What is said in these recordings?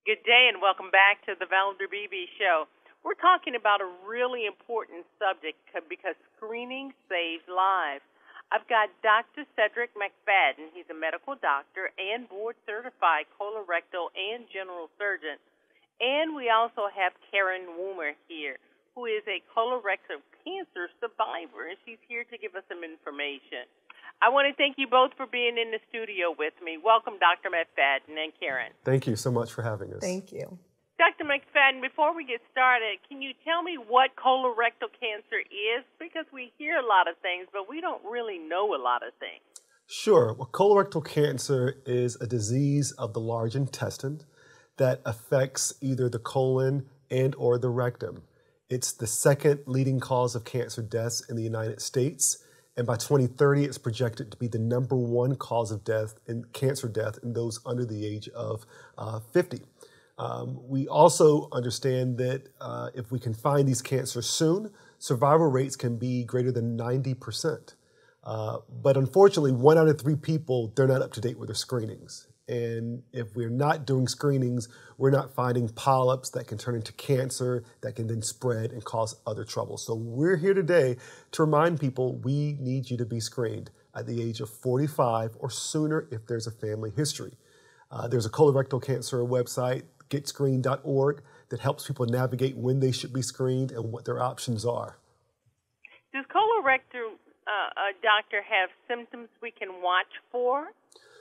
Good day and welcome back to the Valder Beebe Show. We're talking about a really important subject because screening saves lives. I've got Dr. Cedric McFadden. He's a medical doctor and board-certified colorectal and general surgeon. And we also have Karen Woomer here, who is a colorectal cancer survivor, and she's here to give us some information. I want to thank you both for being in the studio with me. Welcome, Dr. McFadden and Karen. Thank you so much for having us. Thank you. Dr. McFadden, before we get started, can you tell me what colorectal cancer is? Because we hear a lot of things, but we don't really know a lot of things. Sure. Well, colorectal cancer is a disease of the large intestine that affects either the colon and or the rectum. It's the second leading cause of cancer deaths in the United States. And by 2030, it's projected to be the #1 cause of death in cancer death in those under the age of 50. We also understand that if we can find these cancers soon, survival rates can be greater than 90%. But unfortunately, 1 out of 3 people, they're not up to date with their screenings. And if we're not doing screenings, we're not finding polyps that can turn into cancer that can then spread and cause other trouble. So we're here today to remind people we need you to be screened at the age of 45 or sooner if there's a family history. There's a colorectal cancer website, getscreened.org, that helps people navigate when they should be screened and what their options are. Does colorectal doctor have symptoms we can watch for?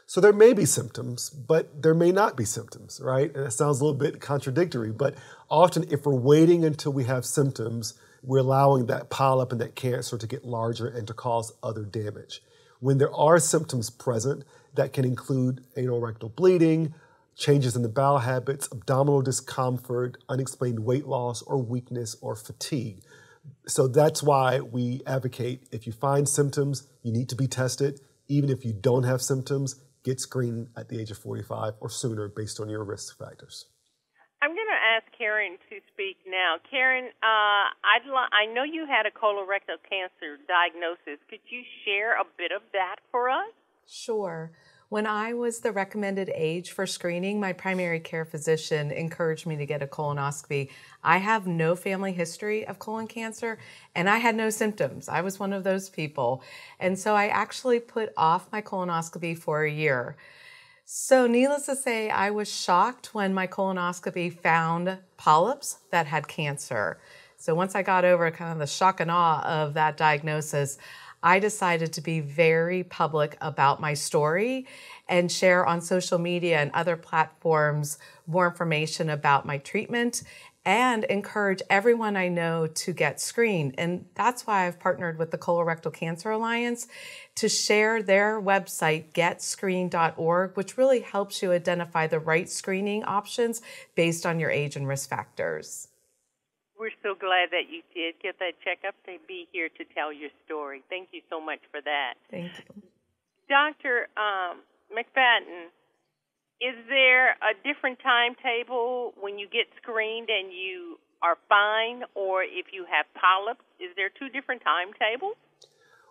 So there may be symptoms, but there may not be symptoms, right? And it sounds a little bit contradictory, but often if we're waiting until we have symptoms, we're allowing that polyp and that cancer to get larger and to cause other damage. When there are symptoms present, that can include anal rectal bleeding, changes in the bowel habits, abdominal discomfort, unexplained weight loss or weakness or fatigue. So that's why we advocate if you find symptoms, you need to be tested. Even if you don't have symptoms, get screened at the age of 45 or sooner based on your risk factors. I'm going to ask Karen to speak now. Karen, I know you had a colorectal cancer diagnosis. Could you share a bit of that for us? Sure. When I was the recommended age for screening, my primary care physician encouraged me to get a colonoscopy. I have no family history of colon cancer, and I had no symptoms. I was one of those people. And so I actually put off my colonoscopy for a year. So needless to say, I was shocked when my colonoscopy found polyps that had cancer. So once I got over kind of the shock and awe of that diagnosis, I decided to be very public about my story and share on social media and other platforms more information about my treatment and encourage everyone I know to get screened. And that's why I've partnered with the Colorectal Cancer Alliance to share their website, getscreened.org, which really helps you identify the right screening options based on your age and risk factors. We're so glad that you did get that checkup to be here to tell your story. Thank you so much for that. Thank you. Dr. McFadden, is there a different timetable when you get screened and you are fine, or if you have polyps? Is there 2 different timetables?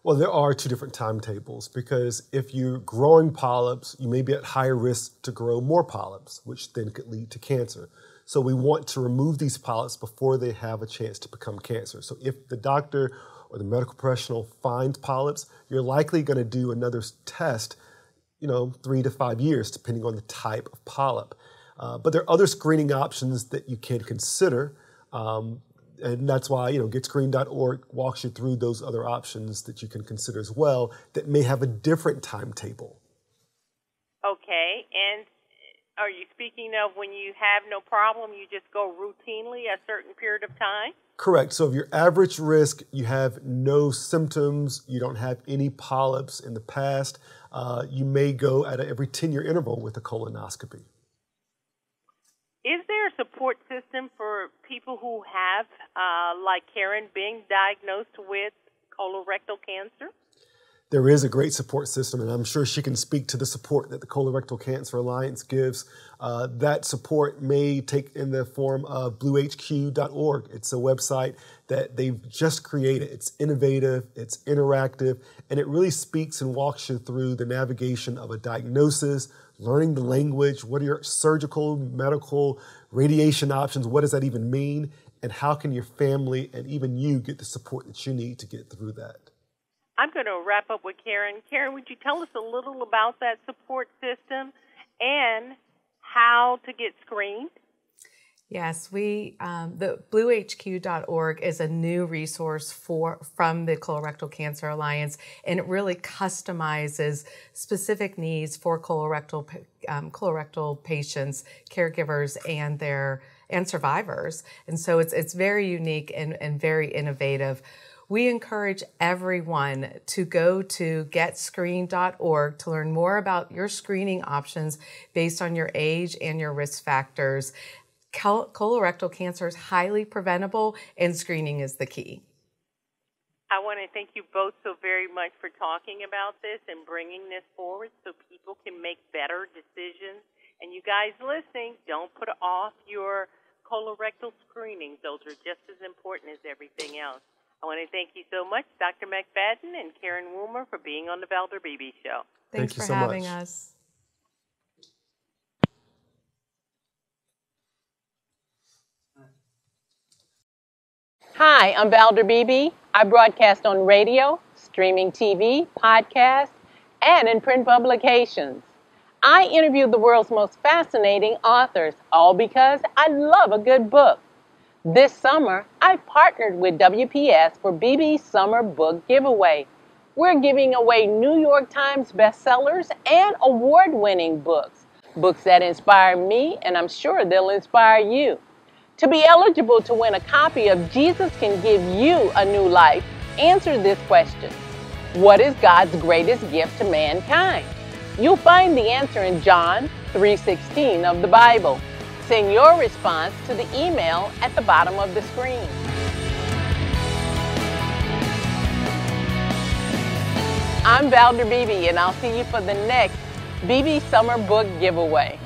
Well, there are 2 different timetables because if you're growing polyps, you may be at higher risk to grow more polyps, which then could lead to cancer. So we want to remove these polyps before they have a chance to become cancer. So if the doctor or the medical professional finds polyps, you're likely going to do another test, 3 to 5 years, depending on the type of polyp. But there are other screening options that you can consider. And that's why, getscreened.org walks you through those other options that you can consider as well that may have a different timetable. Okay. And are you speaking of when you have no problem, you just go routinely a certain period of time? Correct. So if your average risk, you have no symptoms, you don't have any polyps in the past, you may go at every 10-year interval with a colonoscopy. Is there a support system for people who have, like Karen, being diagnosed with colorectal cancer? There is a great support system, and I'm sure she can speak to the support that the Colorectal Cancer Alliance gives. That support may take in the form of bluehq.org. It's a website that they've just created. It's innovative, it's interactive, and it really speaks and walks you through the navigation of a diagnosis, learning the language, what are your surgical, medical, radiation options, what does that even mean, and how can your family and even you get the support that you need to get through that? I'm going to wrap up with Karen. Karen, would you tell us a little about that support system and how to get screened? Yes, the bluehq.org is a new resource from the Colorectal Cancer Alliance, and it really customizes specific needs for colorectal patients, caregivers, and survivors. And so it's very unique and very innovative. We encourage everyone to go to getscreened.org to learn more about your screening options based on your age and your risk factors. Colorectal cancer is highly preventable, and screening is the key. I want to thank you both so very much for talking about this and bringing this forward so people can make better decisions. And you guys listening, don't put off your colorectal screenings. Those are just as important as everything else. I want to thank you so much, Dr. McFadden and Karen Woomer, for being on the Valder Beebe Show. Thanks for having us. Hi, I'm Valder Beebe. I broadcast on radio, streaming TV, podcast, and in print publications. I interview the world's most fascinating authors, all because I love a good book. This summer, I partnered with WPS for Beebe's Summer Book Giveaway. We're giving away New York Times bestsellers and award-winning books. Books that inspire me, and I'm sure they'll inspire you. To be eligible to win a copy of Jesus Can Give You a New Life, answer this question. What is God's greatest gift to mankind? You'll find the answer in John 3:16 of the Bible. Send your response to the email at the bottom of the screen. I'm Valder Beebe, and I'll see you for the next Beebe Summer Book Giveaway.